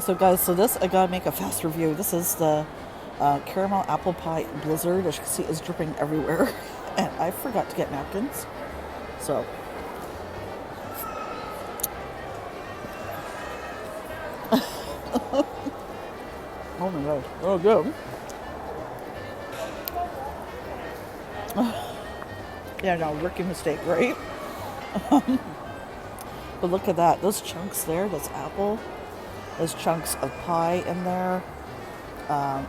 So guys, this, I gotta make a fast review. This is the caramel apple pie blizzard. As you can see, is dripping everywhere. And I forgot to get napkins. So. Oh my god. Oh, good. Yeah, no, rookie mistake, right? But look at that. Those chunks there, that's apple. There's chunks of pie in there.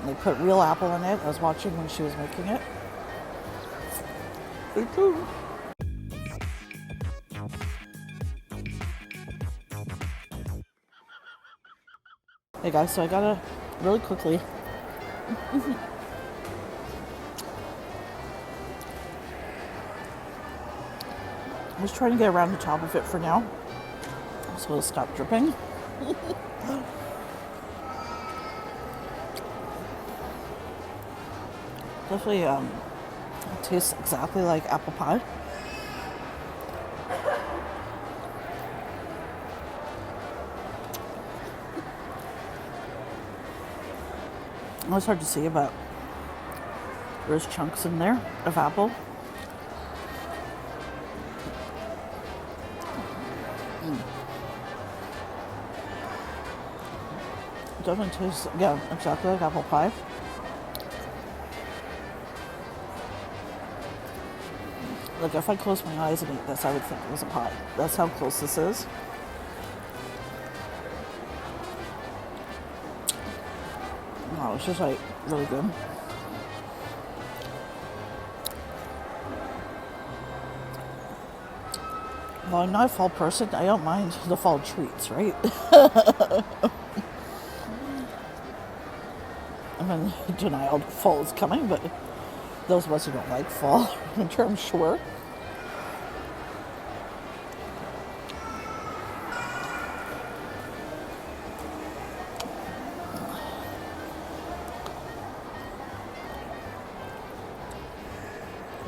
They put real apple in it. I was watching when she was making it. Me too. Hey guys, so I gotta really quickly. I'm just trying to get around the top of it for now, so it'll stop dripping. Definitely tastes exactly like apple pie. It was hard to see, but there's chunks in there of apple. It definitely tastes, yeah, exactly like apple pie. Like if I closed my eyes and ate this, I would think it was a pie. That's how close this is. Oh, it's just like really good. Well, I'm not a fall person. I don't mind the fall treats, right? I'm in denial that fall is coming, but those of us who don't like fall, in terms, sure.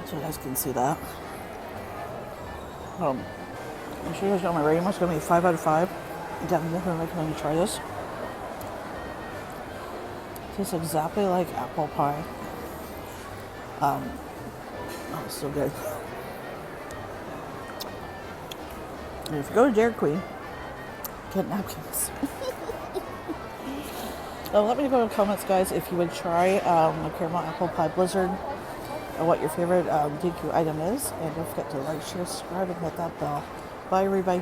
So you guys can see that. I'm sure you guys know my rating is going to be 5 out of 5. Definitely recommend you try this. It tastes exactly like apple pie. Oh, it's so good. And if you go to Dairy Queen, get napkins. Let me know in the comments, guys, if you would try the caramel apple pie blizzard, or what your favorite DQ item is. And don't forget to like, share, subscribe, and hit that bell. Bye, everybody.